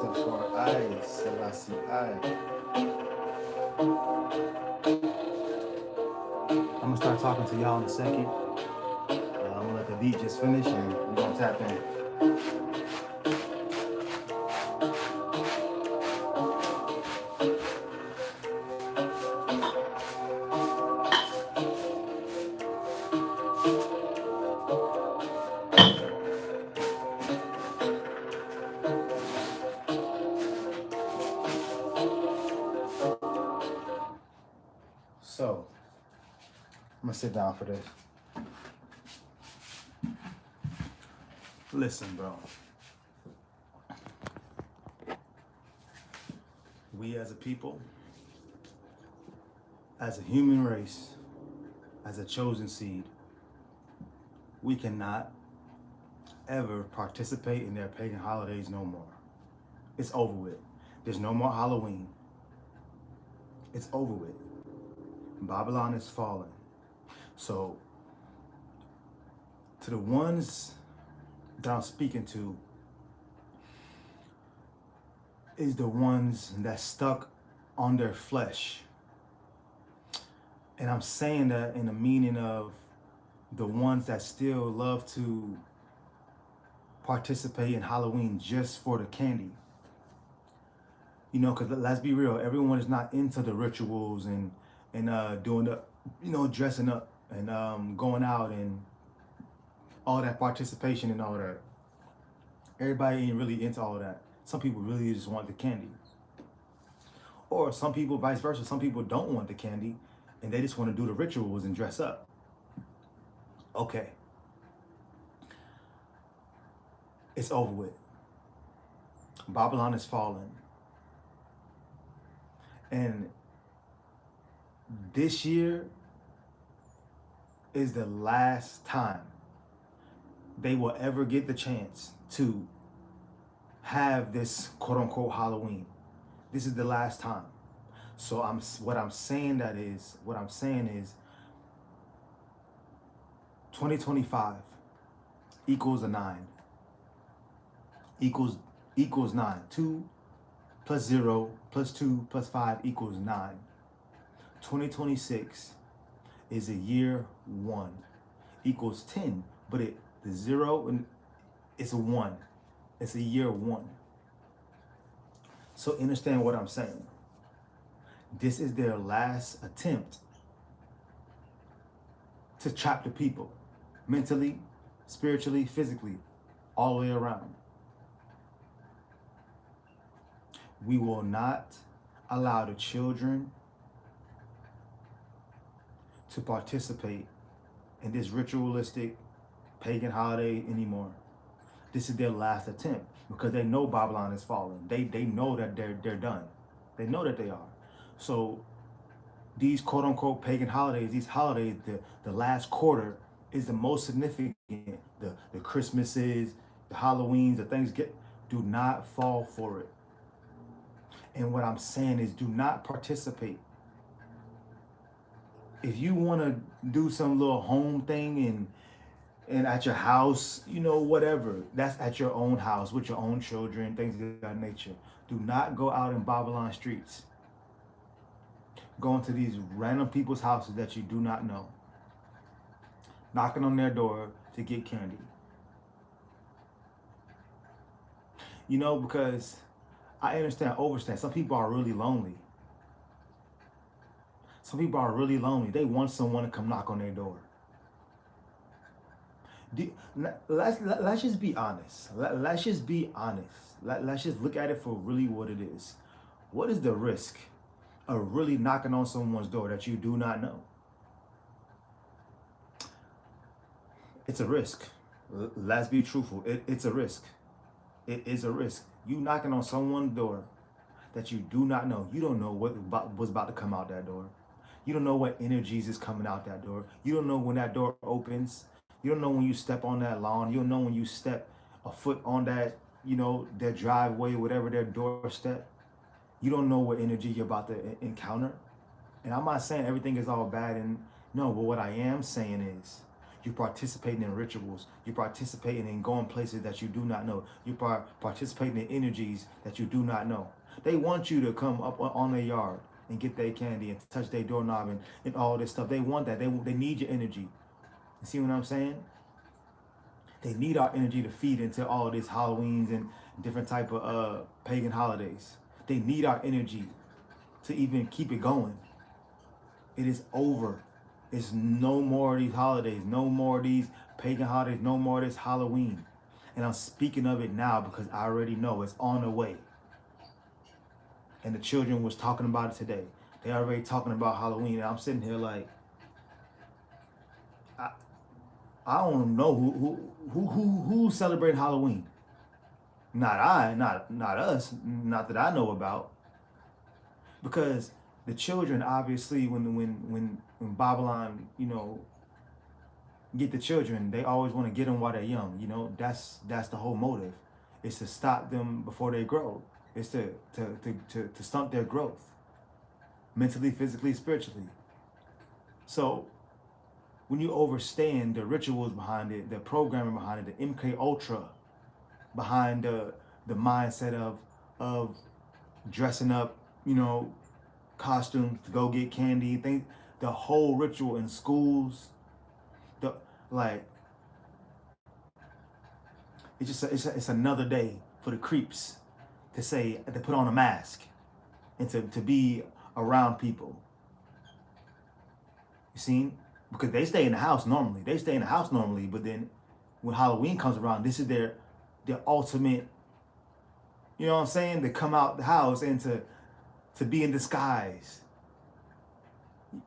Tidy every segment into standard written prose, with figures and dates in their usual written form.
Rastafari, Selassie I. I'm gonna start talking to y'all in a second. I'm gonna let the beat just finish and we're gonna tap in. So, I'm gonna sit down for this. Listen, bro. We as a people, as a human race, as a chosen seed, we cannot ever participate in their pagan holidays no more. It's over with. There's no more Halloween. It's over with. Babylon is fallen. So, to the ones that I'm speaking to, is the ones that stuck on their flesh. And I'm saying that in the meaning of the ones that still love to participate in Halloween just for the candy. You know, because let's be real, everyone is not into the rituals and doing the, dressing up and going out and all that participation and all that. Everybody ain't really into all that. Some people really just want the candy. Or some people, vice versa, some people don't want the candy and they just want to do the rituals and dress up. Okay. It's over with. Babylon is fallen. And this year is the last time they will ever get the chance to have this quote unquote Halloween. This is the last time. So what I'm saying is 2025 equals a 9. Equals 9. 2 plus 0 plus 2 plus 5 equals 9. 2026 is a year 1 equals 10, but the 0 and it's a 1. It's a year 1. So understand what I'm saying. This is their last attempt to trap the people mentally, spiritually, physically, all the way around. We will not allow the children to participate in this ritualistic pagan holiday anymore. This is their last attempt because they know Babylon is fallen. They know that they're done. They know that they are. So these quote unquote pagan holidays, the last quarter is the most significant. The Christmases, the Halloweens, the things do not fall for it. And what I'm saying is do not participate. If you want to do some little home thing and at your house, whatever, that's at your own house with your own children, things of that nature. Do not go out in Babylon streets. Go into these random people's houses that you do not know. Knocking on their door to get candy. Because I understand. Some people are really lonely. Some people are really lonely. They want someone to come knock on their door. Let's just be honest. Let's just be honest. Let's just look at it for really what it is. What is the risk of really knocking on someone's door that you do not know? It's a risk. Let's be truthful. It's a risk. It is a risk. You knocking on someone's door that you do not know. You don't know what's about to come out that door. You don't know what energies is coming out that door. You don't know when that door opens. You don't know when you step on that lawn. You don't know when you step a foot on that, their driveway, whatever their doorstep. You don't know what energy you're about to encounter. And I'm not saying everything is all bad and no, but what I am saying is You're participating in rituals. You're participating in going places that you do not know. You're participating in energies that you do not know. They want you to come up on their yard and get their candy and touch their doorknob and all this stuff. They want that. They need your energy. You see what I'm saying? They need our energy to feed into all this Halloweens and different type of pagan holidays. They need our energy to even keep it going. It is over. It's no more of these holidays, no more of these pagan holidays, no more of this Halloween. And I'm speaking of it now because I already know it's on the way. And the children was talking about it today. They already talking about Halloween, and I'm sitting here like, I don't know who celebrate Halloween. Not us, not that I know about. Because the children, obviously, when Babylon, get the children, they always want to get them while they're young. That's the whole motive. It's to stop them before they grow. It's to stunt their growth, mentally, physically, spiritually. So when you understand the rituals behind it, the programming behind it, the MK Ultra behind the mindset of dressing up, costumes to go get candy, things, the whole ritual in schools, it's another day for the creeps to put on a mask and to be around people. You see? Because they stay in the house normally. But then when Halloween comes around, this is their ultimate, you know what I'm saying, to come out the house and to be in disguise.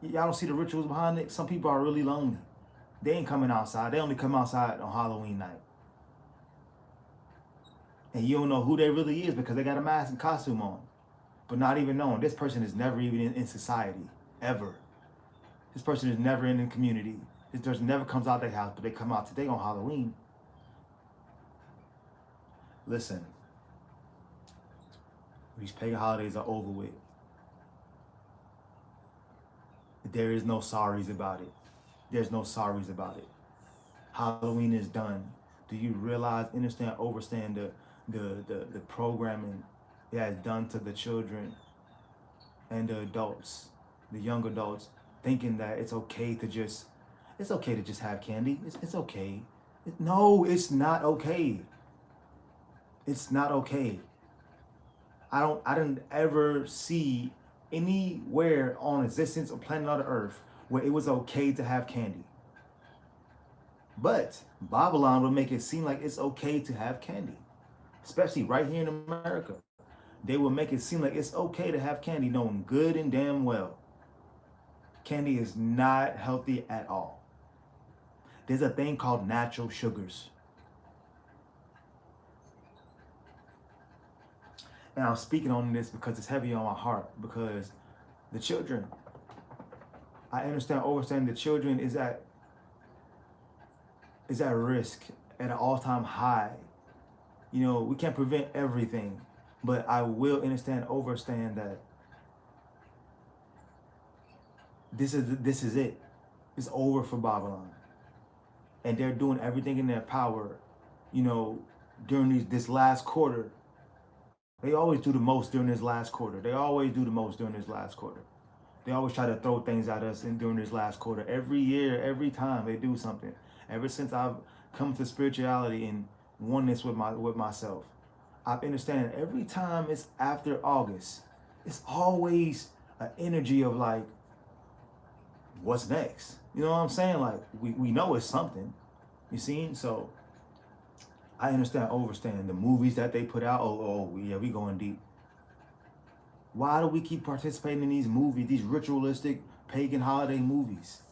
Y'all don't see the rituals behind it? Some people are really lonely. They ain't coming outside. They only come outside on Halloween night. And you don't know who they really is because they got a mask and costume on. But not even knowing, this person is never even in society, ever. This person is never in the community. This person never comes out their house, but they come out today on Halloween. Listen, these pagan holidays are over with. There is no sorries about it. There's no sorries about it. Halloween is done. Do you realize, understand the programming it has done to the children and the adults, the young adults, thinking that it's okay to just have candy. It's okay. No, it's not okay. It's not okay. I didn't ever see anywhere on existence or planet on the earth where it was okay to have candy. But Babylon will make it seem like it's okay to have candy, especially right here in America. They will make it seem like it's okay to have candy, knowing good and damn well candy is not healthy at all. There's a thing called natural sugars. And I'm speaking on this because it's heavy on my heart, because the children, I understand the children is at risk at an all-time high. We can't prevent everything, but I will understand that this is it. It's over for Babylon. And they're doing everything in their power, during this last quarter. They always do the most during this last quarter. They always try to throw things at us during this last quarter. Every year, every time they do something. Ever since I've come to spirituality and oneness with myself, I've understand every time it's after August, it's always an energy of like, what's next? You know what I'm saying? Like, we know it's something. You see? So I understand the movies that they put out. Oh yeah, we going deep. Why do we keep participating in these movies, these ritualistic pagan holiday movies?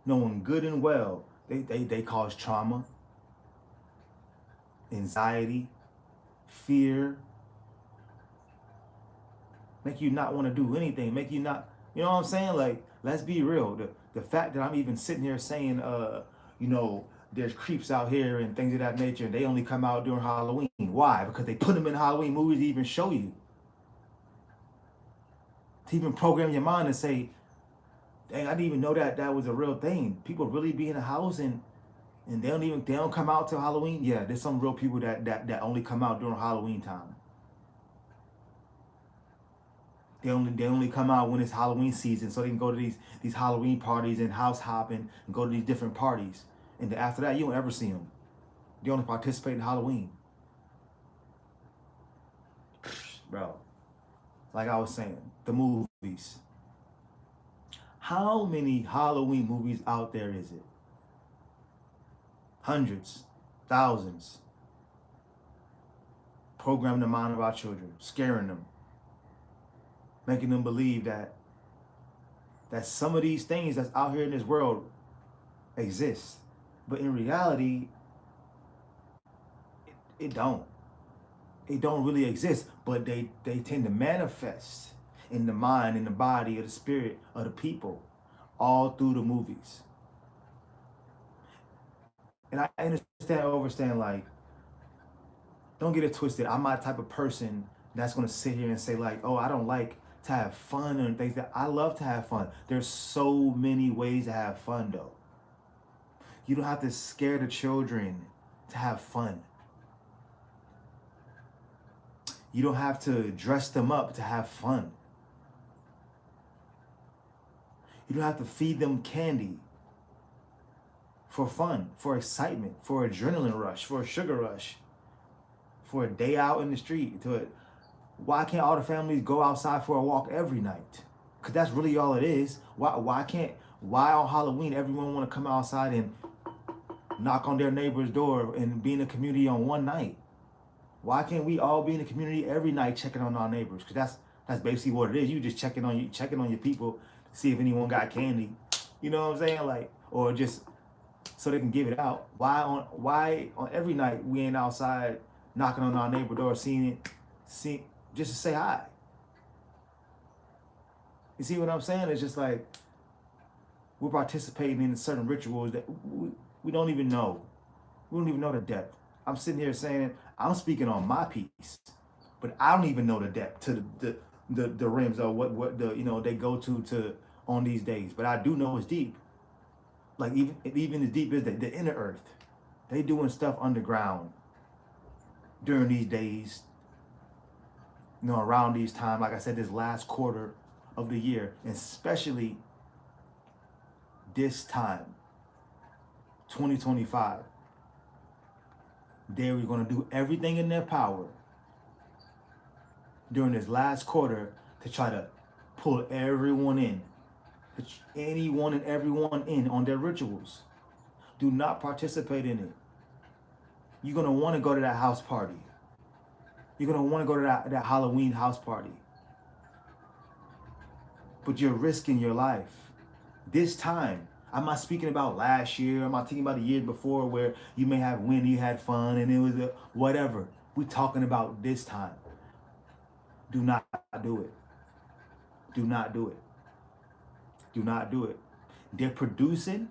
Knowing good and well they cause trauma, anxiety, fear, make you not want to do anything, make you not, you know what I'm saying? Like, let's be real. The fact that I'm even sitting here saying, there's creeps out here and things of that nature, and they only come out during Halloween. Why? Because they put them in Halloween movies to even show you. To even program your mind and say, Dang, I didn't even know that that was a real thing. People really be in the house and they don't come out till Halloween. Yeah, there's some real people that only come out during Halloween time. They only come out when it's Halloween season, so they can go to these Halloween parties and house hopping and go to these different parties. And then after that, you don't ever see them. They only participate in Halloween, bro. Like I was saying, the movies. How many Halloween movies out there is it? Hundreds, thousands. Programming the mind of our children, scaring them, making them believe that some of these things that's out here in this world exist, but in reality, it don't. It don't really exist, but they tend to manifest in the mind, in the body, of the spirit of the people, all through the movies. And I understand, like, don't get it twisted. I'm not the type of person that's gonna sit here and say like, oh, I don't like to have fun and things. That I love to have fun. There's so many ways to have fun though. You don't have to scare the children to have fun. You don't have to dress them up to have fun. You don't have to feed them candy for fun, for excitement, for adrenaline rush, for a sugar rush, for a day out in the street. Why can't all the families go outside for a walk every night? Because that's really all it is. Why on Halloween everyone want to come outside and knock on their neighbor's door and be in the community on one night? Why can't we all be in the community every night checking on our neighbors? Because that's basically what it is. You just checking on your people to see if anyone got candy. You know what I'm saying? Like, or just so they can give it out. Why on every night we ain't outside knocking on our neighbor door, seeing just to say hi? You see what I'm saying? It's just like we're participating in certain rituals that we don't even know. We don't even know the depth. I'm sitting here saying I'm speaking on my piece, but I don't even know the depth to the rims of what they go to on these days. But I do know it's deep. Like even as deep as the inner earth. They doing stuff underground during these days, around these times, like I said, this last quarter of the year, and especially this time, 2025, they're going to do everything in their power during this last quarter to try to pull everyone in, anyone and everyone in on their rituals. Do not participate in it. You're going to want to go to that house party. You're going to want to go to that Halloween house party. But you're risking your life. This time, I'm not speaking about last year. I'm not talking about the years before where you may have win, you had fun, and it was whatever. We're talking about this time. Do not do it. Do not do it. Do not do it. They're producing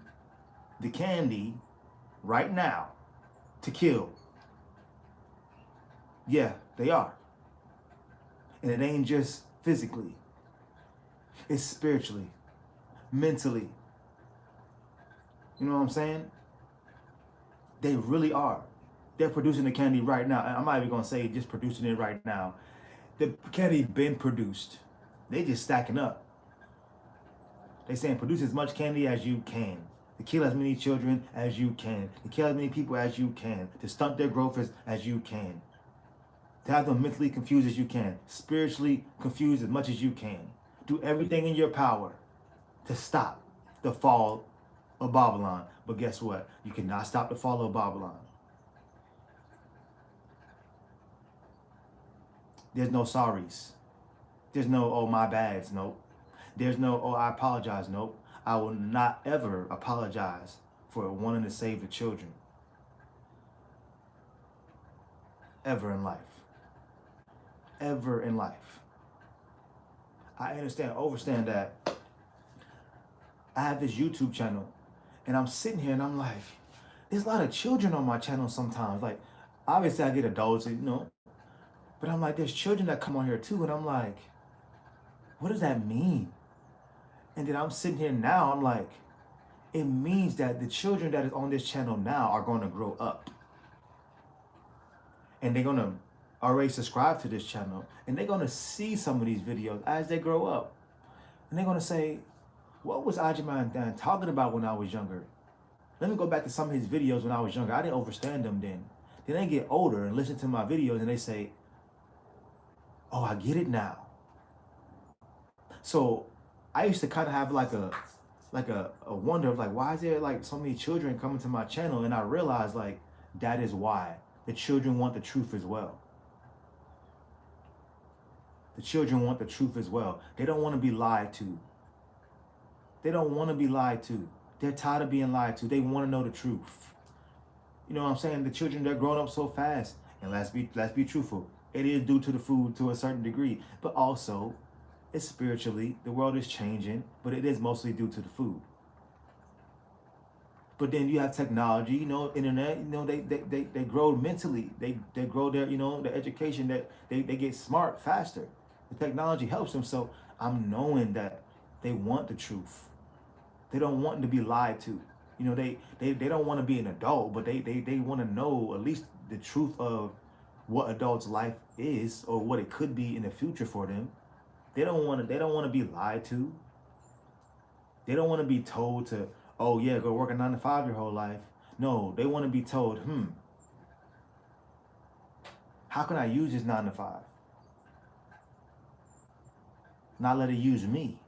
the candy right now to kill. Yeah, they are. And it ain't just physically. It's spiritually, mentally. You know what I'm saying? They really are. They're producing the candy right now. I'm not even going to say just producing it right now. The candy been produced. They just stacking up. They saying produce as much candy as you can. To kill as many children as you can. To kill as many people as you can. To stunt their growth as you can. To have them mentally confused as you can. Spiritually confused as much as you can. Do everything in your power to stop the fall of Babylon. But guess what? You cannot stop the fall of Babylon. There's no sorries. There's no, oh, my bads. Nope. There's no, oh, I apologize. Nope. I will not ever apologize for wanting to save the children. Ever in life. Ever in life. I overstand that I have this YouTube channel and I'm sitting here and I'm like, there's a lot of children on my channel sometimes. Like, obviously I get adults, but I'm like, there's children that come on here too. And I'm like, what does that mean? And then I'm sitting here now, I'm like, it means that the children that is on this channel now are going to grow up. And they're going to already subscribe to this channel. And they're going to see some of these videos as they grow up. And they're going to say, what was Ajiman Dan talking about when I was younger? Let me go back to some of his videos when I was younger. I didn't understand them then. Then they get older and listen to my videos and they say, oh, I get it now. So I used to kind of have like a wonder of like, why is there like so many children coming to my channel? And I realized like that is why. The children want the truth as well. The children want the truth as well. They don't want to be lied to. They don't want to be lied to. They're tired of being lied to. They want to know the truth. You know what I'm saying? The children, they're growing up so fast. And let's be truthful. It is due to the food to a certain degree. But also, it's spiritually, the world is changing, but it is mostly due to the food. But then you have technology, you know, internet, you know, they grow mentally. They grow their, you know, their education, that they get smart faster. The technology helps them. So I'm knowing that they want the truth. They don't want to be lied to. You know, they don't want to be an adult, but they want to know at least the truth of what adults' life is or what it could be in the future for them. They don't want to be lied to. They don't want to be told to, oh yeah, go work a 9 to 5 your whole life. No, they want to be told, how can I use this 9 to 5? Not let it use me.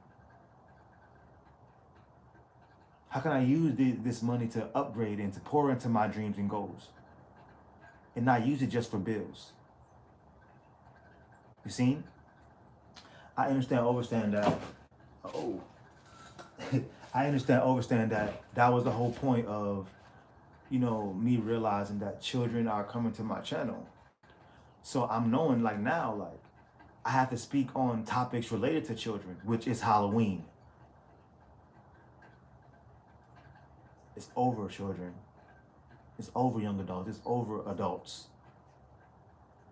How can I use this money to upgrade and to pour into my dreams and goals? And not use it just for bills. You see? I understand that. Oh. I understand that was the whole point of, you know, me realizing that children are coming to my channel. So I'm knowing like now, like I have to speak on topics related to children, which is Halloween. It's over, children. It's over, young adults. It's over, adults.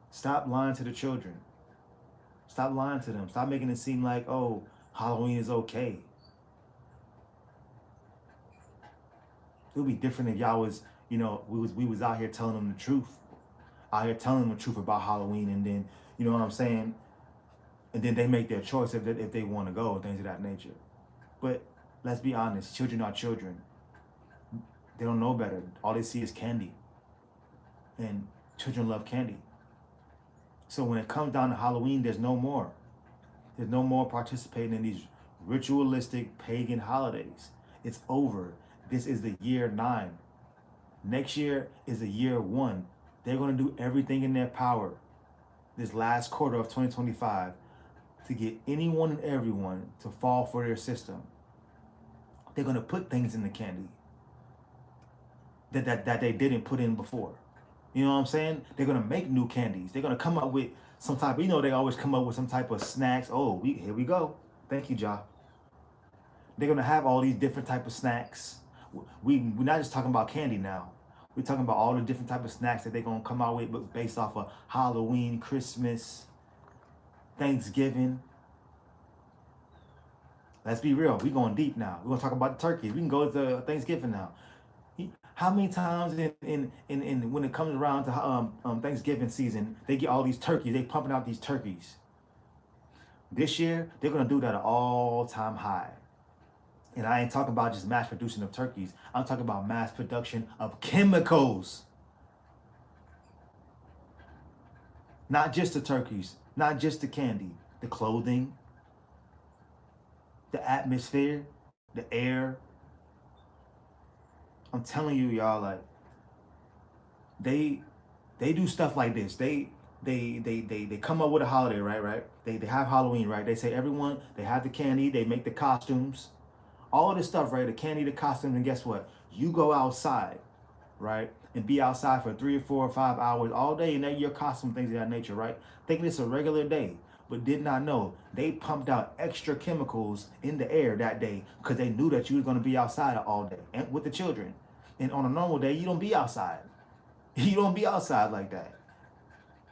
Stop lying to the children. Stop lying to them. Stop making it seem like, oh, Halloween is okay. It would be different if y'all was, you know, we was out here telling them the truth. Out here telling them the truth about Halloween, and then, you know what I'm saying? And then they make their choice if they want to go and things of that nature. But let's be honest, children are children. They don't know better. All they see is candy. And children love candy. So when it comes down to Halloween, there's no more. There's no more participating in these ritualistic pagan holidays. It's over. This is the year 9. Next year is the year 1. They're going to do everything in their power this last quarter of 2025 to get anyone and everyone to fall for their system. They're going to put things in the candy that they didn't put in before. You know what I'm saying? They're going to make new candies. They're going to come up with some type, you know, they always come up with some type of snacks. Oh, here we go. Thank you, Ja. They're going to have all these different type of snacks. We're not just talking about candy now. We're talking about all the different type of snacks that they're going to come out with, but based off of Halloween, Christmas, Thanksgiving. Let's be real. We're going deep now. We're going to talk about the turkeys. We can go to Thanksgiving now. How many times in when it comes around to Thanksgiving season, they get all these turkeys. They pumping out these turkeys. This year, they're going to do that at all-time high. And I ain't talking about just mass producing of turkeys. I'm talking about mass production of chemicals. Not just the turkeys, not just the candy, the clothing, the atmosphere, the air. I'm telling you, y'all, like they do stuff like this. They come up with a holiday, right? They have Halloween, right? They say everyone, they have the candy, they make the costumes, all this stuff, right? The candy, the costumes, and guess what? You go outside, right? And be outside for 3 or 4 or 5 hours all day, and then your costume, things of that nature, right? Thinking it's a regular day, but did not know they pumped out extra chemicals in the air that day because they knew that you were going to be outside all day and with the children. And on a normal day, you don't be outside. You don't be outside like that.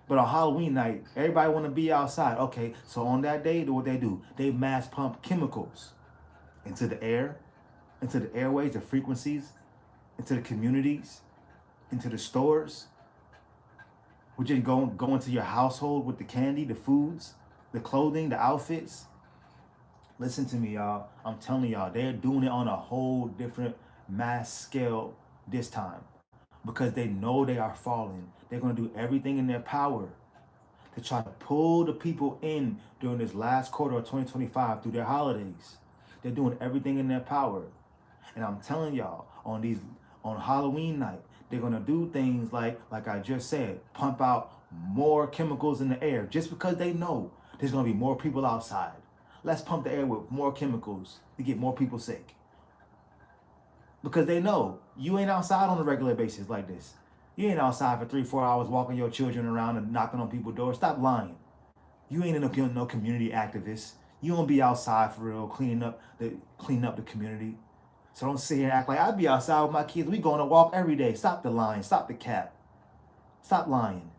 But on Halloween night, everybody want to be outside. Okay, so on that day, what they do? They mass pump chemicals. into the air, into the airways, the frequencies, into the communities, into the stores. We just go into your household with the candy, the foods, the clothing, the outfits. Listen to me, y'all. I'm telling y'all, they're doing it on a whole different mass scale this time because they know they are falling. They're going to do everything in their power to try to pull the people in during this last quarter of 2025 through their holidays. They're doing everything in their power. And I'm telling y'all, on Halloween night, they're gonna do things like I just said, pump out more chemicals in the air just because they know there's gonna be more people outside. Let's pump the air with more chemicals to get more people sick. Because they know you ain't outside on a regular basis like this. You ain't outside for 3-4 hours walking your children around and knocking on people's doors. Stop lying. You ain't no community activist. You don't be outside for real cleaning up the community. So don't sit here and act like I'd be outside with my kids. We going to walk every day. Stop the lying. Stop the cap. Stop lying.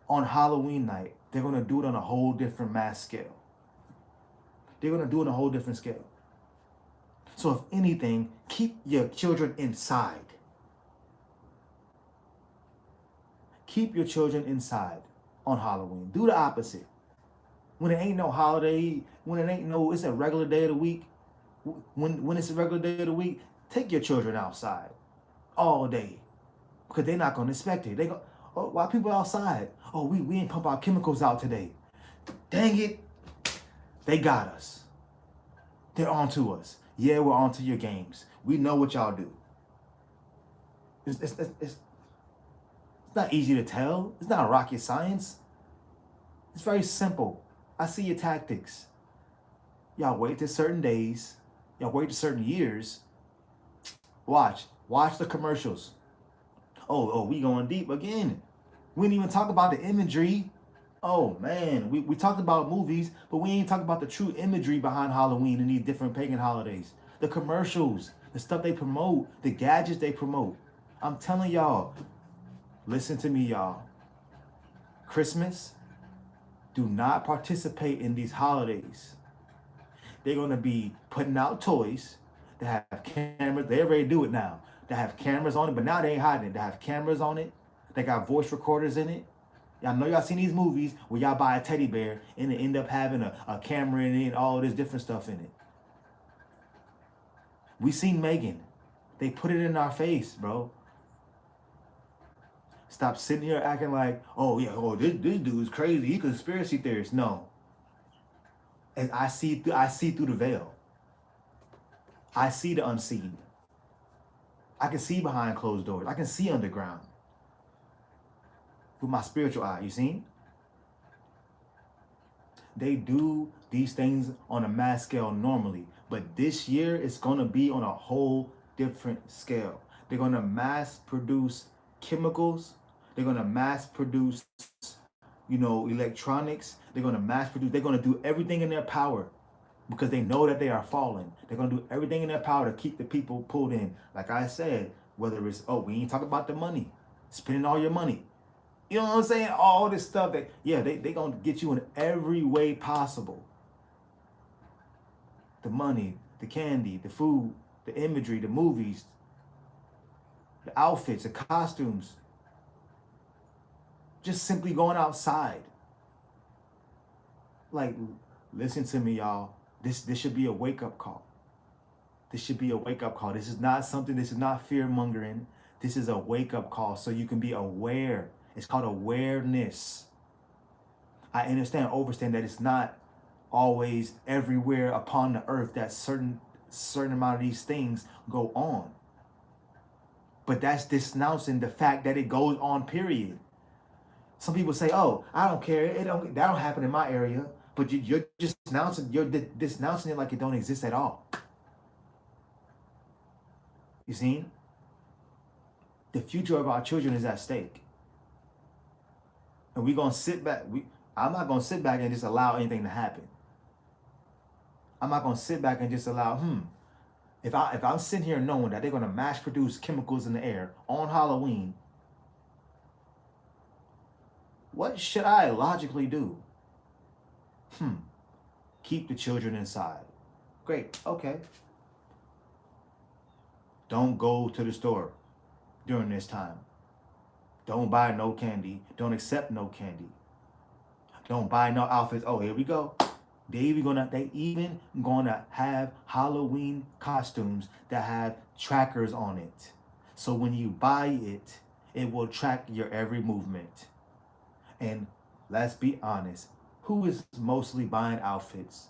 On Halloween night, they're going to do it on a whole different mass scale. They're going to do it on a whole different scale. So if anything, keep your children inside. Keep your children inside on Halloween. Do the opposite. When it ain't no holiday, when it ain't no, it's a regular day of the week. When it's a regular day of the week, take your children outside all day because they're not going to expect it. They go, oh, why people outside? Oh, we ain't pump our chemicals out today. Dang it. They got us. They're on to us. Yeah, we're on to your games. We know what y'all do. It's not easy to tell. It's not rocket science. It's very simple. I see your tactics. Y'all wait to certain days. Y'all wait to certain years. Watch the commercials. Oh, we going deep again. We didn't even talk about the imagery. Oh man, we talked about movies, but we ain't talked about the true imagery behind Halloween and these different pagan holidays. The commercials, the stuff they promote, the gadgets they promote. I'm telling y'all, listen to me, y'all. Christmas, do not participate in these holidays. They're going to be putting out toys that have cameras. They already do it now. They have cameras on it, but now they ain't hiding it. They have cameras on it. They got voice recorders in it. Y'all know y'all seen these movies where y'all buy a teddy bear and it end up having a camera in it and all this different stuff in it. We seen Megan. They put it in our face, bro. Stop sitting here acting like, oh yeah, oh this dude's crazy. He conspiracy theorist. No. And I see through the veil. I see the unseen. I can see behind closed doors. I can see underground. With my spiritual eye, you see? They do these things on a mass scale normally, but this year it's gonna be on a whole different scale. They're gonna mass produce chemicals. They're gonna mass produce, electronics. They're gonna do everything in their power because they know that they are falling. They're gonna do everything in their power to keep the people pulled in. Like I said, whether it's, we ain't talking about the money, spending all your money. You know what I'm saying? All this stuff that, they gonna get you in every way possible. The money, the candy, the food, the imagery, the movies, the outfits, the costumes. Just simply going outside. Like, listen to me, y'all. This should be a wake-up call. This should be a wake-up call. This is not fear-mongering. This is a wake-up call so you can be aware. It's called awareness. I understand that it's not always everywhere upon the earth that certain amount of these things go on. But that's denouncing the fact that it goes on, period. Some people say, oh, I don't care. That don't happen in my area. But you're just denouncing it like it don't exist at all. You see? The future of our children is at stake. And we're going to sit back. I'm not going to sit back and just allow anything to happen. I'm not going to sit back and just allow, if I'm sitting here knowing that they're going to mass produce chemicals in the air on Halloween, what should I logically do? Keep the children inside. Great, okay. Don't go to the store during this time. Don't buy no candy. Don't accept no candy. Don't buy no outfits. Oh, here we go. They even gonna have Halloween costumes that have trackers on it. So when you buy it, it will track your every movement. And let's be honest, who is mostly buying outfits?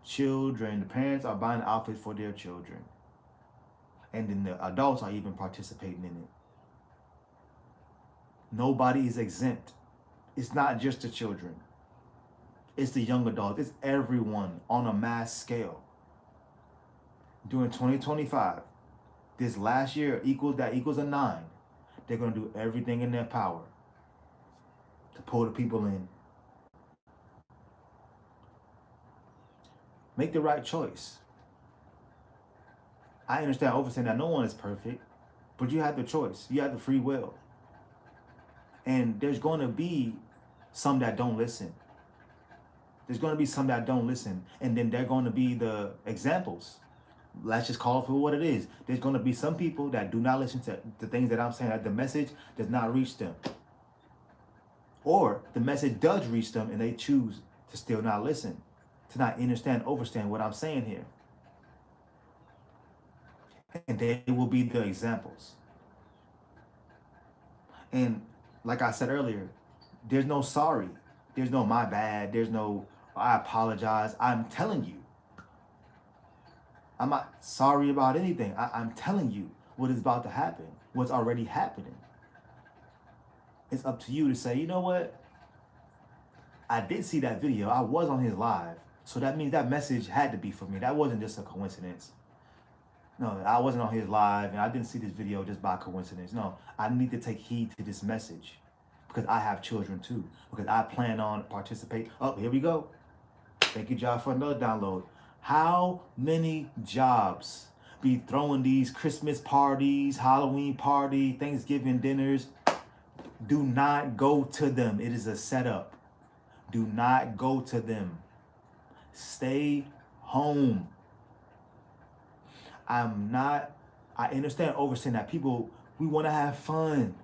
Children. The parents are buying outfits for their children. And then the adults are even participating in it. Nobody is exempt. It's not just the children. It's the young adults. It's everyone on a mass scale. During 2025, this last year equals a 9. They're going to do everything in their power to pull the people in. Make the right choice. I understand overstaying that no one is perfect, but you have the choice. You have the free will. And there's going to be some that don't listen. There's going to be some that don't listen. And then they're going to be the examples. Let's just call it for what it is. There's going to be some people that do not listen to the things that I'm saying, that the message does not reach them. Or the message does reach them and they choose to still not listen, to not understand what I'm saying here. And they will be the examples. And like I said earlier, there's no sorry. There's no my bad. There's no I apologize. I'm telling you. I'm not sorry about anything. I'm telling you what is about to happen, what's already happening. It's up to you to say, you know what? I did see that video. I was on his live. So that means that message had to be for me. That wasn't just a coincidence. No, I wasn't on his live and I didn't see this video just by coincidence. No, I need to take heed to this message because I have children too. Because I plan on participating. Oh, here we go. Thank you, Josh, for another download. How many jobs be throwing these Christmas parties, Halloween party, Thanksgiving dinners? Do not go to them. It is a setup. Do not go to them. Stay home. I understand overseeing that people, we want to have fun.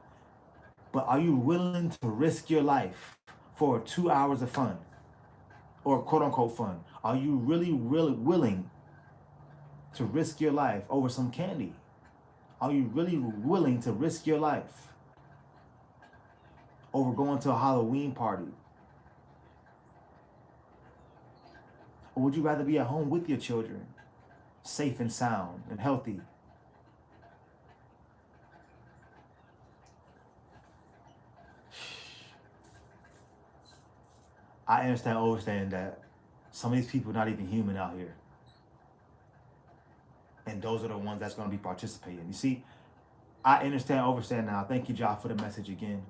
But are you willing to risk your life for 2 hours of fun? Or quote unquote fun? Are you really willing to risk your life over some candy? Are you really willing to risk your life over going to a Halloween party? Or would you rather be at home with your children, safe and sound and healthy? I understand that some of these people are not even human out here. And those are the ones that's going to be participating. You see, I understand now. Thank you, Josh, for the message again.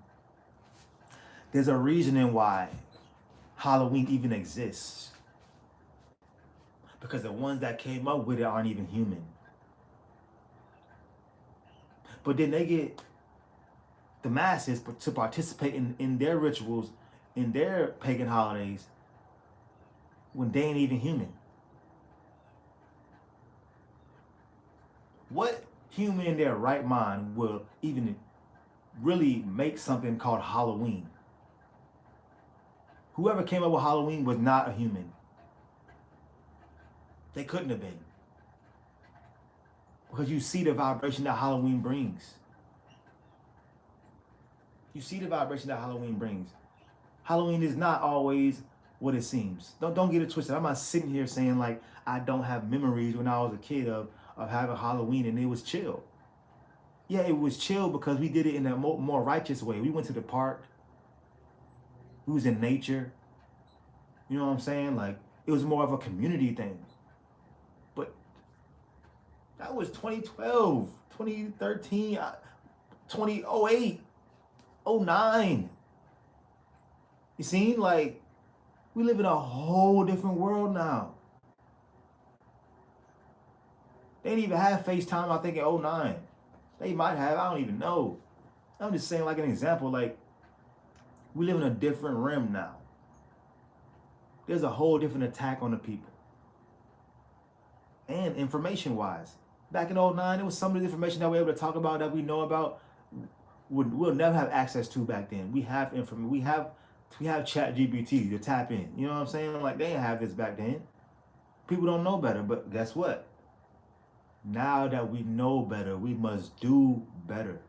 There's a reasoning why Halloween even exists. Because the ones that came up with it aren't even human. But then they get the masses to participate in their rituals, in their pagan holidays, when they ain't even human. What human in their right mind will even really make something called Halloween? Whoever came up with Halloween was not a human. They couldn't have been. Because you see the vibration that Halloween brings. You see the vibration that Halloween brings. Halloween is not always what it seems. Don't get it twisted. I'm not sitting here saying like I don't have memories when I was a kid of having Halloween and it was chill. Yeah, it was chill because we did it in a more righteous way. We went to the park. We was in nature. You know what I'm saying? Like it was more of a community thing. But that was 2012, 2013, 2008, 09. You see, like, we live in a whole different world now. They didn't even have FaceTime, I think, in 09. They might have, I don't even know. I'm just saying, like, an example, like, we live in a different realm now. There's a whole different attack on the people. And information-wise, back in '09, it was some of the information that we're able to talk about that we know about we'll never have access to back then. We have information. We have Chat GPT to tap in. You know what I'm saying? Like they didn't have this back then. People don't know better, but guess what? Now that we know better, we must do better.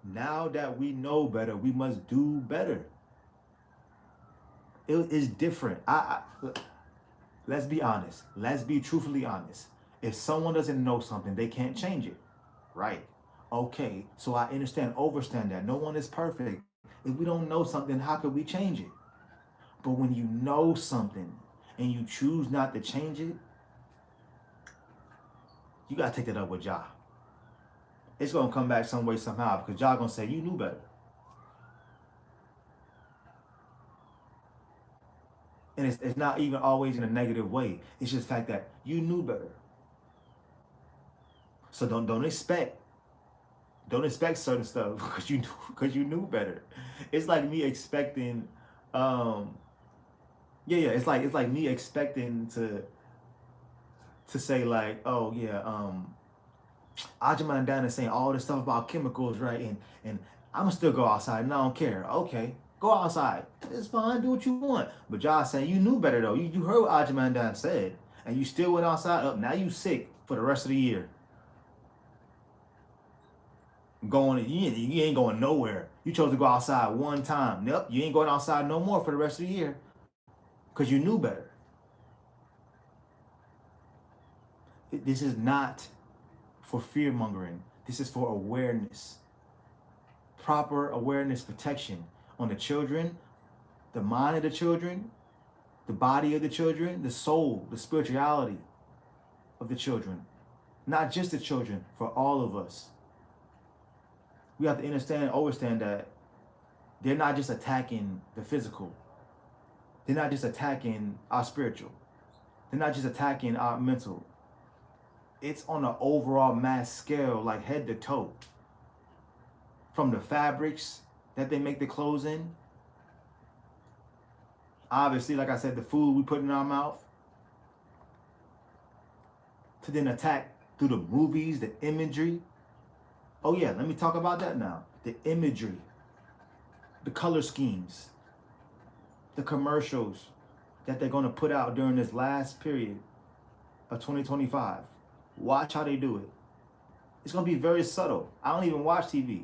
Now that we know better, we must do better. It is different. Let's be honest. Let's be truthfully honest. If someone doesn't know something, they can't change it, right? Okay, so I understand that. No one is perfect. If we don't know something, how could we change it? But when you know something and you choose not to change it, you gotta take that up with Jah. It's gonna come back some way somehow because Jah gonna say you knew better. And it's not even always in a negative way. It's just the fact that you knew better. So don't expect certain stuff because you knew better. It's like me expecting it's like me expecting to say like, oh yeah, Ajman Dan is saying all this stuff about chemicals, right? And I'ma still go outside and I don't care. Okay, go outside. It's fine, do what you want. But Josh saying you knew better though. You heard what Ajman Dan said, and you still went outside. Up now you sick for the rest of the year. You ain't going nowhere. You chose to go outside one time. Nope, you ain't going outside no more for the rest of the year because you knew better. This is not for fear mongering. This is for awareness. Proper awareness protection on the children, the mind of the children, the body of the children, the soul, the spirituality of the children. Not just the children, for all of us. We have to understand that they're not just attacking the physical. They're not just attacking our spiritual. They're not just attacking our mental. It's on an overall mass scale, like head to toe. From the fabrics that they make the clothes in. Obviously, like I said, the food we put in our mouth. To then attack through the movies, the imagery. Oh yeah, let me talk about that now. The imagery, the color schemes, the commercials that they're going to put out during this last period of 2025. Watch how they do it. It's going to be very subtle. I don't even watch TV.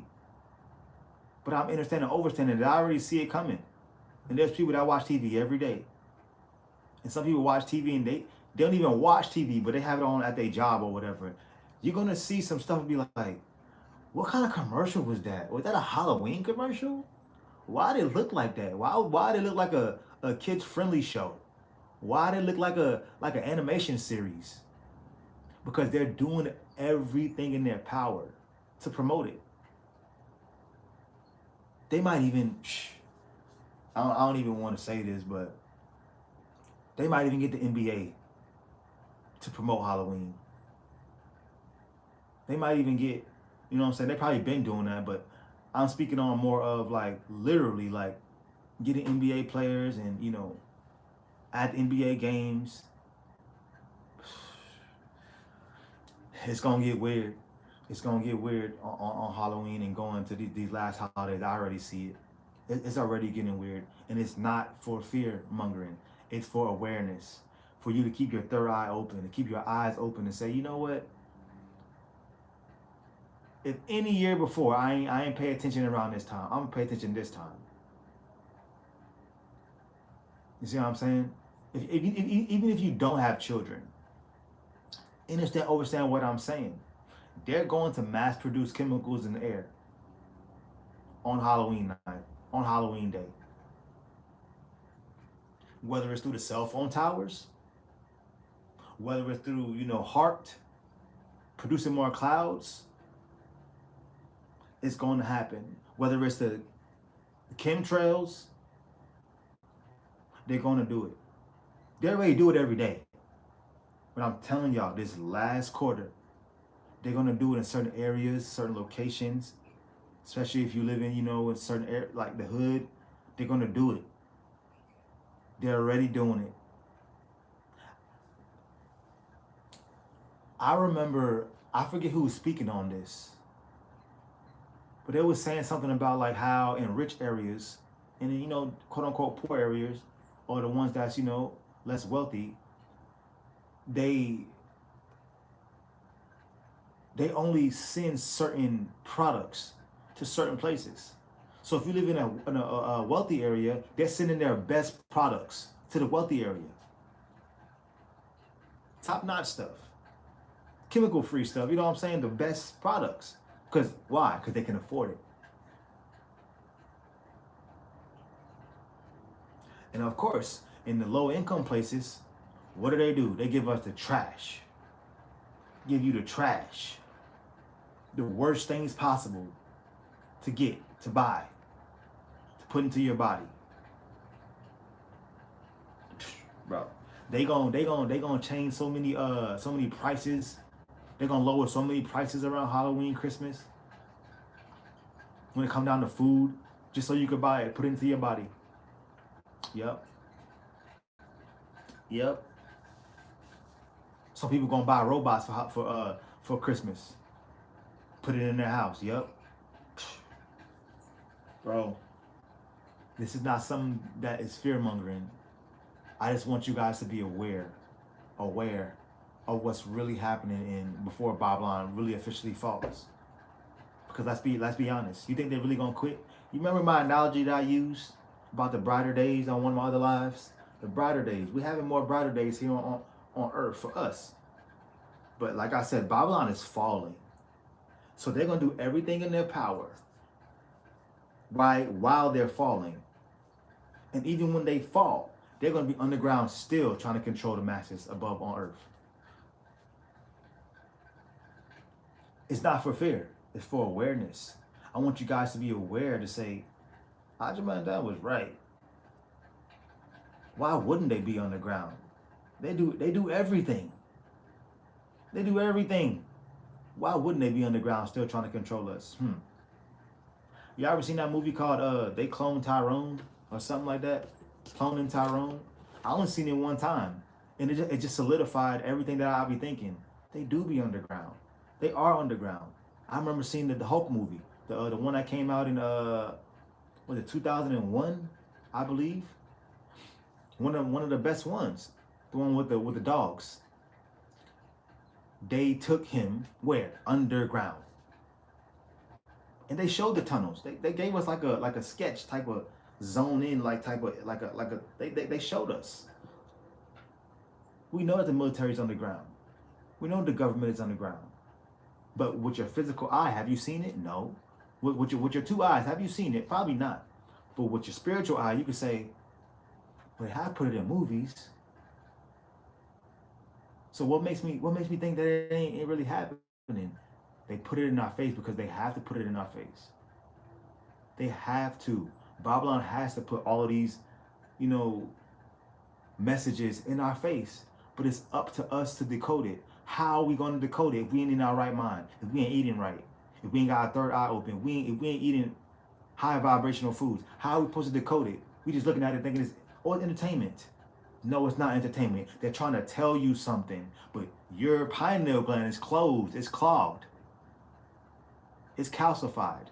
But I'm understanding that I already see it coming. And there's people that watch TV every day. And some people watch TV and they don't even watch TV, but they have it on at their job or whatever. You're going to see some stuff and be like, what kind of commercial was that? Was that a Halloween commercial? Why did it look like that? Why did it look like a kids-friendly show? Why did it look like an animation series? Because they're doing everything in their power to promote it. They might even, I don't even want to say this, but they might even get the NBA to promote Halloween. They might even get, you know what I'm saying? They probably been doing that, but I'm speaking on more of like literally like getting NBA players and, you know, at NBA games. It's going to get weird. It's going to get weird on Halloween and going to these last holidays. I already see it. It's already getting weird. And it's not for fear mongering. It's for awareness. For you to keep your third eye open, to keep your eyes open and say, you know what? If any year before I ain't pay attention around this time, I'm gonna pay attention this time. You see what I'm saying? Even if you don't have children, understand what I'm saying. They're going to mass produce chemicals in the air on Halloween night, on Halloween day. Whether it's through the cell phone towers, whether it's through, you know, HART, producing more clouds, it's going to happen. Whether it's the chemtrails, they're going to do it. They already do it every day. But I'm telling y'all, this last quarter, they're going to do it in certain areas, certain locations, especially if you live in, you know, in certain areas, like the hood, they're going to do it. They're already doing it. I remember, I forget who was speaking on this, but they was saying something about like how in rich areas, and you know, quote unquote poor areas, or the ones that's, you know, less wealthy, they they only send certain products to certain places. So if you live in a wealthy area, they're sending their best products to the wealthy area. Top notch stuff, chemical free stuff. You know what I'm saying? The best products. Because why? Because they can afford it. And of course, in the low income places, what do? They give us the trash. Give you the trash. The worst things possible to get, to buy, to put into your body. Bro, they gonna change so many prices. They're gonna lower so many prices around Halloween, Christmas. When it come down to food, just so you could buy it, put it into your body. Yep. Yep. Some people gonna buy robots for Christmas. Put it in their house. Yep. Bro, this is not something that is fear mongering. I just want you guys to be aware of what's really happening in before Babylon really officially falls. Because let's be honest. You think they're really gonna quit? You remember my analogy that I used about the brighter days on one of my other lives? The brighter days. We're having more brighter days here on earth for us. But like I said, Babylon is falling. So they're gonna do everything in their power, right, while they're falling. And even when they fall, they're gonna be underground still trying to control the masses above on earth. It's not for fear, it's for awareness. I want you guys to be aware to say, Ajamandan was right. Why wouldn't they be underground? They do everything. They do everything. Why wouldn't they be underground still trying to control us? You ever seen that movie called They Cloned Tyrone or something like that? Cloning Tyrone? I only seen it one time. And it just solidified everything that I be thinking. They do be underground. They are underground. I remember seeing the Hulk movie. The one that came out in was it 2001, I believe? One of the best ones. The one with the dogs. They took him where? Underground. And they showed the tunnels. They gave us like a sketch type of zone in, like type of they showed us. We know that the military is underground. We know the government is underground. But with your physical eye, have you seen it? No. With your two eyes, have you seen it? Probably not. But with your spiritual eye, you can say, but I put it in movies. So what makes me think that it ain't really happening? They put it in our face because they have to put it in our face. They have to. Babylon has to put all of these, you know, messages in our face. But it's up to us to decode it. How are we going to decode it if we ain't in our right mind? If we ain't eating right? If we ain't got our third eye open? If we ain't eating high vibrational foods? How are we supposed to decode it? We just looking at it thinking it's entertainment. No, it's not entertainment. They're trying to tell you something, but your pineal gland is closed. It's clogged. It's calcified.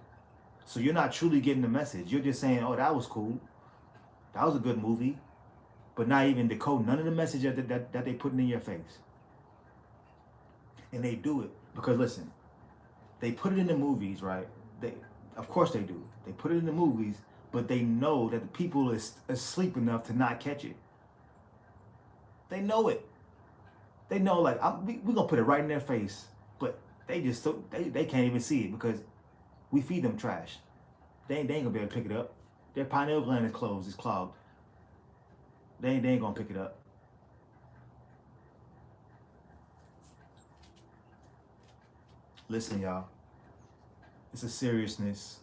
So you're not truly getting the message. You're just saying, oh, that was cool. That was a good movie. But not even decode none of the message that they putting in your face. And they do it because, listen, they put it in the movies, right? Of course they do. They put it in the movies, but they know that the people is asleep enough to not catch it. They know it. They know, like, we're going to put it right in their face. But they just, they can't even see it because we feed them trash. They ain't going to be able to pick it up. Their pineal gland is closed. It's clogged. They ain't going to pick it up. Listen, y'all. It's a seriousness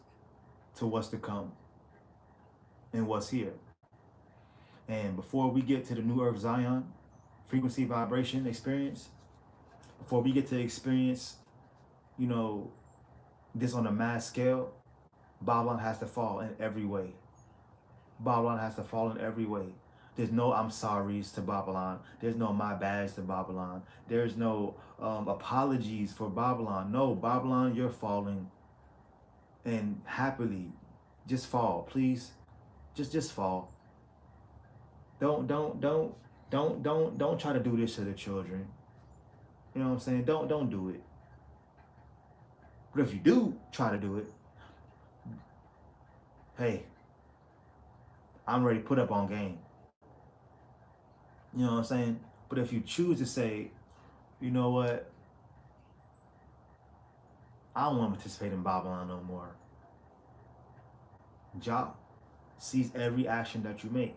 to what's to come and what's here. And before we get to the New Earth Zion, frequency vibration experience, before we get to experience, you know, this on a mass scale, Babylon has to fall in every way. Babylon has to fall in every way. There's no I'm sorries to Babylon. There's no my bads to Babylon. There's no apologies for Babylon. No, Babylon, you're falling, and happily just fall, please. Just fall. Don't try to do this to the children. You know what I'm saying? Don't do it. But if you do try to do it, hey, I'm ready to put up on game. You know what I'm saying? But if you choose to say, you know what, I don't want to participate in Babylon no more. Jah sees every action that you make.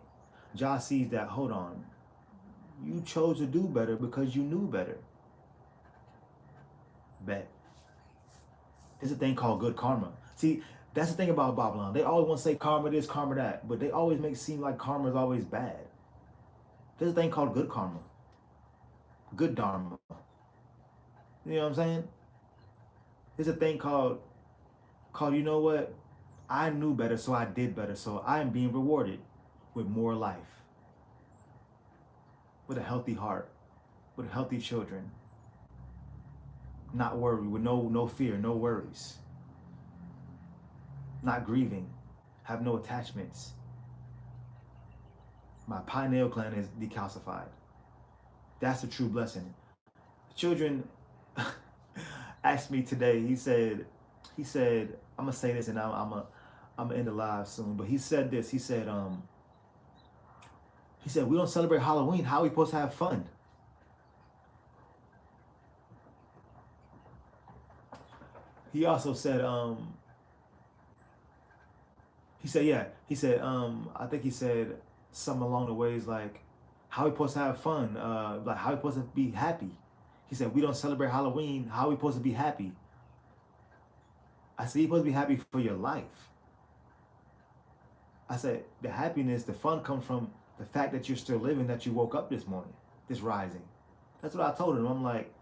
Jah sees that, hold on, you chose to do better because you knew better. Bet. There's a thing called good karma. See, that's the thing about Babylon. They always want to say karma this, karma that, but they always make it seem like karma is always bad. There's a thing called good karma. Good dharma. You know what I'm saying? There's a thing called, you know what? I knew better, so I did better. So I am being rewarded with more life, with a healthy heart, with healthy children. Not worried, with no fear, no worries. Not grieving, have no attachments. My pineal gland is decalcified. That's a true blessing. Children asked me today. He said, I'm gonna say this, and I'm gonna end the live soon. But he said this. He said, we don't celebrate Halloween. How are we supposed to have fun? He also said, I think he said something along the ways like, how are we supposed to have fun? Like, how are we supposed to be happy? He said, we don't celebrate Halloween. How are we supposed to be happy? I said, you're supposed to be happy for your life. I said, the happiness, the fun comes from the fact that you're still living, that you woke up this morning, this rising. That's what I told him. I'm like,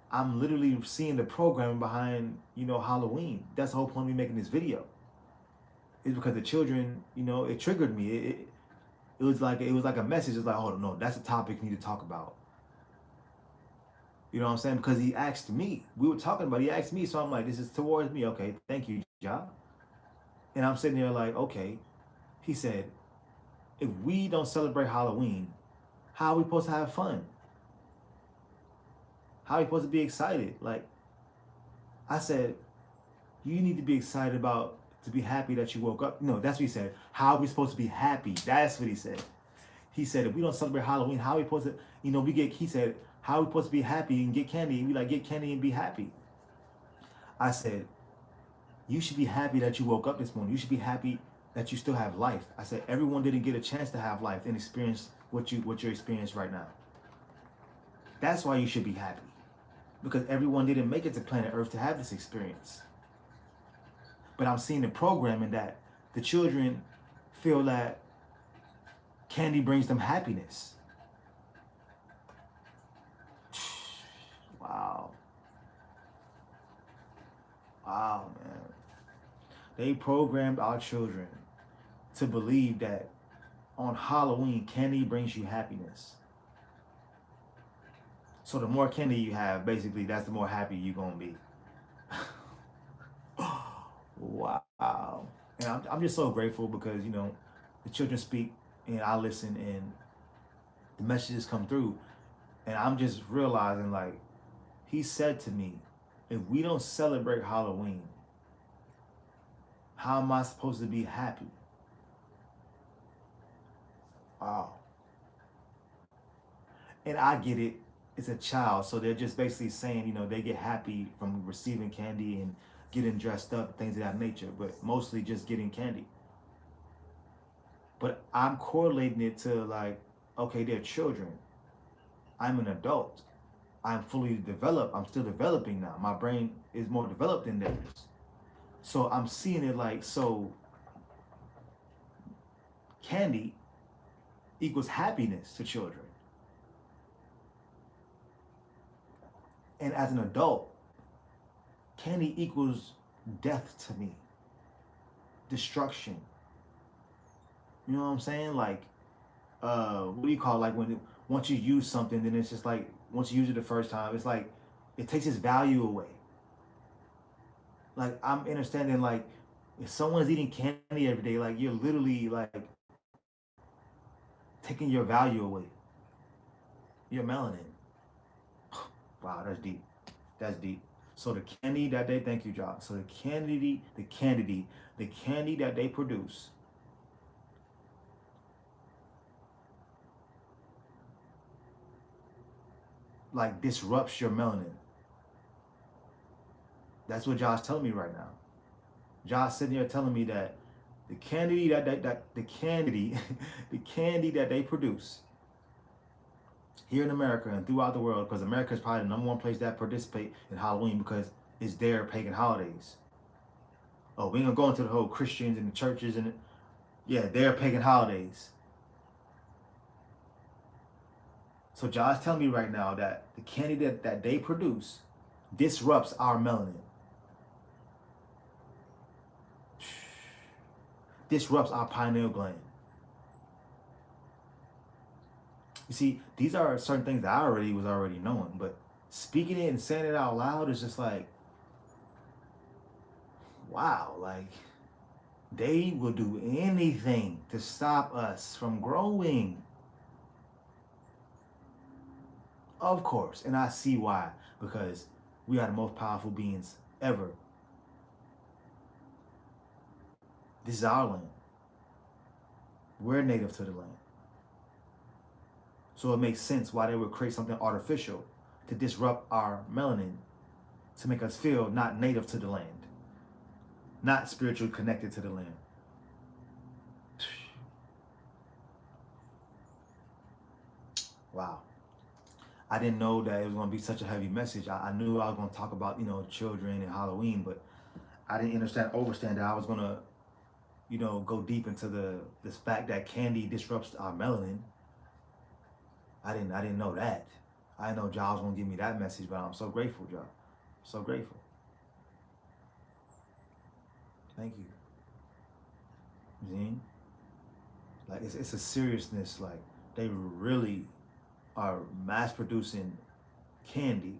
I'm literally seeing the programming behind, Halloween. That's the whole point of me making this video. It's because the children, it triggered me. It was like a message. It's like, oh no, that's a topic we need to talk about. You know what I'm saying? Because he asked me. We were talking about it. He asked me, so I'm like, this is towards me. Okay, thank you, Ja. And I'm sitting there like, okay. He said, if we don't celebrate Halloween, how are we supposed to have fun? How are we supposed to be excited? Like, I said, you need to be excited to be happy that you woke up. No, that's what he said. How are we supposed to be happy? That's what he said. He said, if we don't celebrate Halloween, how are we supposed to, he said, how are we supposed to be happy and get candy? And we like, get candy and be happy. I said, you should be happy that you woke up this morning. You should be happy that you still have life. I said, everyone didn't get a chance to have life and experience what you're experiencing right now. That's why you should be happy. Because everyone didn't make it to planet Earth to have this experience. But I'm seeing the programming that the children feel that candy brings them happiness. Wow. Wow, man. They programmed our children to believe that on Halloween, candy brings you happiness. So the more candy you have, basically, that's the more happy you're going to be. Wow. And I'm just so grateful because, the children speak and I listen and the messages come through. And I'm just realizing, like, he said to me, if we don't celebrate Halloween, how am I supposed to be happy? Wow. And I get it. It's a child. So they're just basically saying, they get happy from receiving candy and getting dressed up, things of that nature, but mostly just getting candy. But I'm correlating it to like, okay, they're children. I'm an adult. I'm fully developed. I'm still developing now. My brain is more developed than theirs. So I'm seeing it like, so candy equals happiness to children. And as an adult, candy equals death to me. Destruction. You know what I'm saying? Like, what do you call it? Like when once you use something, then it's just like once you use it the first time, it's like it takes its value away. Like I'm understanding like if someone's eating candy every day, like you're literally like taking your value away, your melanin. Wow, that's deep. That's deep. So the candy that they thank you, Josh. So the candy that they produce, like disrupts your melanin. That's what Josh telling me right now. Josh sitting here telling me that the candy that the candy the candy that they produce here in America and throughout the world, because America is probably the number one place that participate in Halloween because it's their pagan holidays. Oh, we ain't gonna go into the whole Christians and the churches and yeah, their pagan holidays. So Josh telling me right now that the candy that they produce disrupts our melanin, disrupts our pineal gland. You see, these are certain things that I was already knowing, but speaking it and saying it out loud is just like, wow, like they will do anything to stop us from growing. Of course, and I see why, because we are the most powerful beings ever. This is our land. We're native to the land. So it makes sense why they would create something artificial to disrupt our melanin, to make us feel not native to the land, not spiritually connected to the land. Wow. I didn't know that it was going to be such a heavy message. I knew I was going to talk about, children and Halloween, but I didn't overstand that I was going to, go deep into this fact that candy disrupts our melanin. I didn't know that. I didn't know Josh was going to give me that message, but I'm so grateful, Josh. So grateful. Thank you. Zine. Like it's a seriousness. Like they really are mass producing candy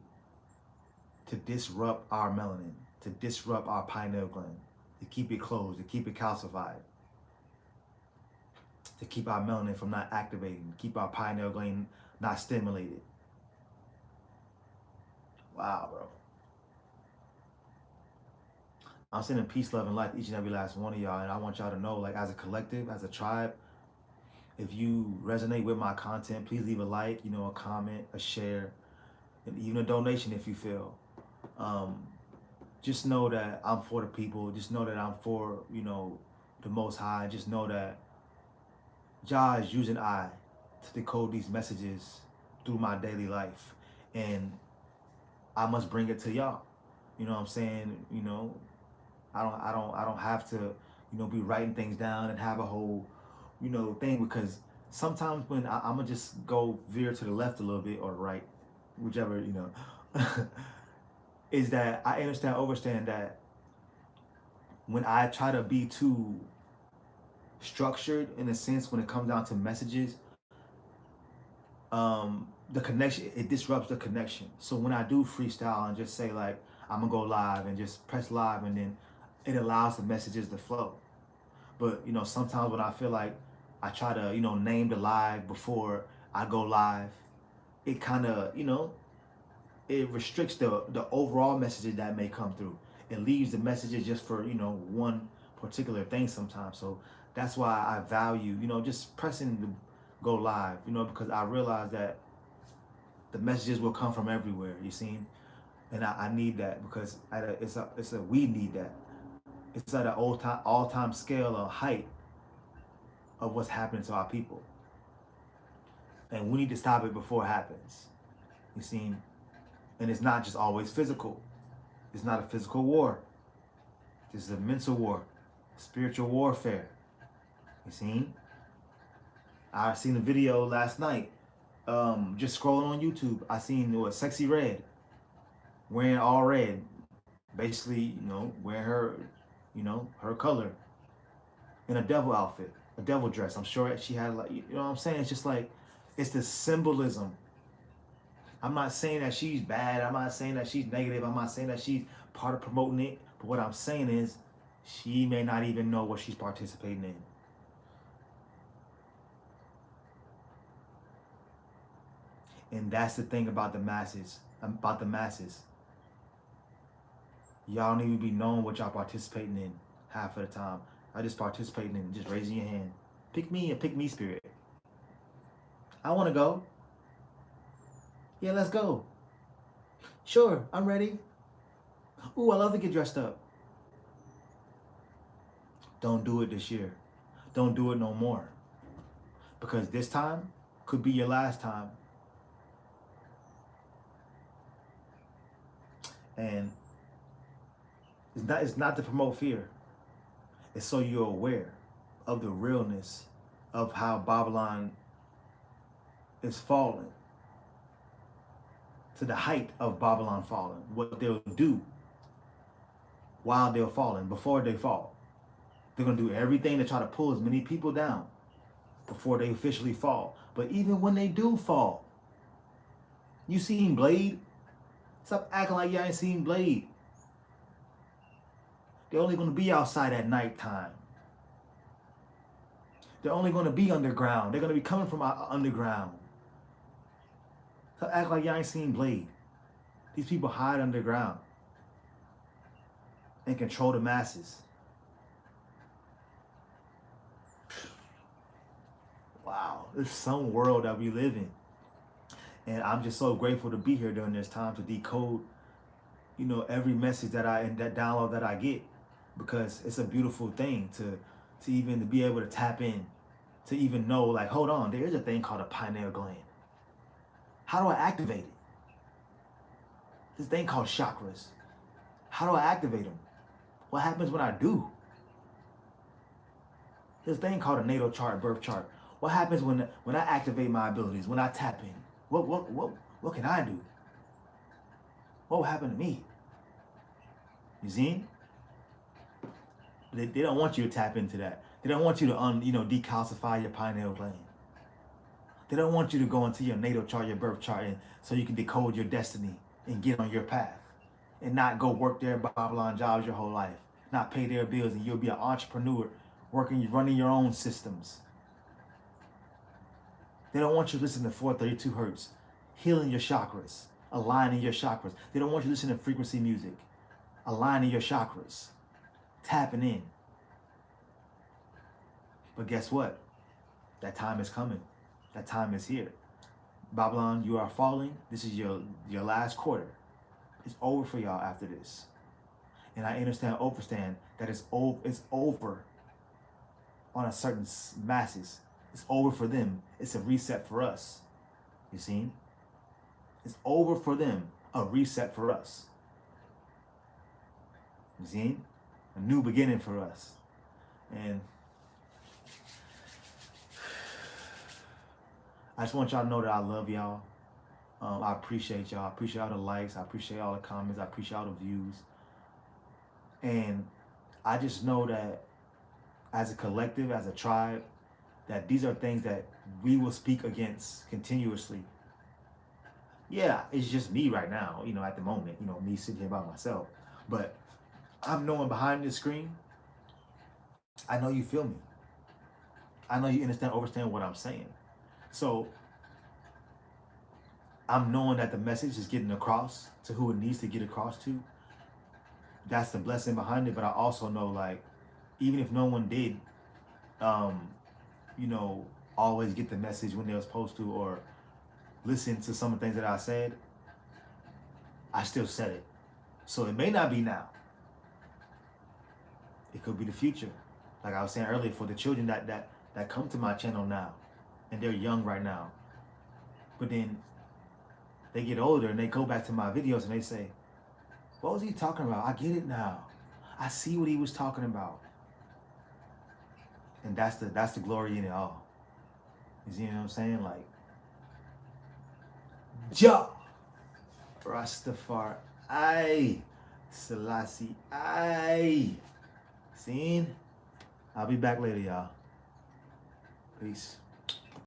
to disrupt our melanin, to disrupt our pineal gland, to keep it closed, to keep it calcified, to keep our melanin from not activating, to keep our pineal gland not stimulated. Wow, bro. I'm sending peace, love, and light to each and every last one of y'all, and I want y'all to know, like as a collective, as a tribe, if you resonate with my content, please leave a like, a comment, a share, and even a donation if you feel. Just know that I'm for the people. Just know that I'm for, the Most High. Just know that Jah is using I to decode these messages through my daily life. And I must bring it to y'all. You know what I'm saying? I don't have to, be writing things down and have a whole, thing, because sometimes when I'm gonna just go veer to the left a little bit or right, whichever, is that I understand that when I try to be too structured in a sense when it comes down to messages, the connection, it disrupts the connection. So when I do freestyle and just say like I'm gonna go live and just press live, and then it allows the messages to flow. But sometimes when I feel like I try to name the live before I go live, it kind of it restricts the overall messages that may come through. It leaves the messages just for one particular thing sometimes. So that's why I value just pressing the go live, because I realize that the messages will come from everywhere. You see, and I need that, because we need that. It's at an all time scale or height of what's happening to our people, and we need to stop it before it happens. You see, and it's not just always physical. It's not a physical war. This is a mental war, spiritual warfare. You see, I seen a video last night. Just scrolling on YouTube, I seen Sexy Red wearing all red, basically, wearing her, her color in a devil outfit. a devil dress. I'm sure she had, like, you know what I'm saying? It's just like, it's the symbolism. I'm not saying that she's bad. I'm not saying that she's negative. I'm not saying that she's part of promoting it. But what I'm saying is, she may not even know what she's participating in. And that's the thing about the masses. Y'all don't even be knowing what y'all participating in half of the time. I just participating in just raising your hand. Pick me, a pick me spirit. I want to go. Yeah, let's go. Sure, I'm ready. Ooh, I love to get dressed up. Don't do it this year. Don't do it no more. Because this time could be your last time. And it's not to promote fear. It's so you're aware of the realness of how Babylon is falling. To the height of Babylon falling. What they'll do while they're falling, before they fall. They're going to do everything to try to pull as many people down before they officially fall. But even when they do fall, you seen Blade? Stop acting like y'all ain't seen Blade. They're only going to be outside at nighttime. They're only going to be underground. They're going to be coming from underground. Stop acting like y'all ain't seen Blade. These people hide underground and control the masses. Wow, it's some world that we live in. And I'm just so grateful to be here during this time to decode, you know, every message that that download that I get, because it's a beautiful thing to even to be able to tap in, to even know, like, hold on, there is a thing called a pineal gland. How do I activate it? This thing called chakras. How do I activate them? What happens when I do? This thing called a natal chart, birth chart. What happens when I activate my abilities, when I tap in? What can I do? What will happen to me? You see? They don't want you to tap into that. They don't want you to decalcify your pineal gland. They don't want you to go into your natal chart, your birth chart, and so you can decode your destiny and get on your path, and not go work their Babylon jobs your whole life, not pay their bills, and you'll be an entrepreneur running your own systems. They don't want you to listen to 432 hertz, healing your chakras, aligning your chakras. They don't want you to listen to frequency music, aligning your chakras, tapping in. But guess what? That time is coming. That time is here. Babylon, you are falling. This is your last quarter. It's over for y'all after this. And I understand that it's over on a certain masses. It's over for them. It's a reset for us. You see? It's over for them. A reset for us. You see? A new beginning for us. And I just want y'all to know that I love y'all. I appreciate y'all. I appreciate all the likes. I appreciate all the comments. I appreciate all the views. And I just know that as a collective, as a tribe, that these are things that we will speak against continuously. Yeah, it's just me right now, at the moment, me sitting here by myself. But I'm knowing behind this screen, I know you feel me. I know you understand what I'm saying. So I'm knowing that the message is getting across to who it needs to get across to. That's the blessing behind it. But I also know, like, even if no one did, always get the message when they were supposed to, or listen to some of the things that I said, I still said it. So it may not be now. It could be the future. Like I was saying earlier, for the children that come to my channel now, and they're young right now, but then they get older and they go back to my videos and they say, what was he talking about? I get it now. I see what he was talking about. And that's the glory in it all. You see what I'm saying? Like, Ja, Rastafari, Selassie, Seen? I'll be back later, y'all. Peace.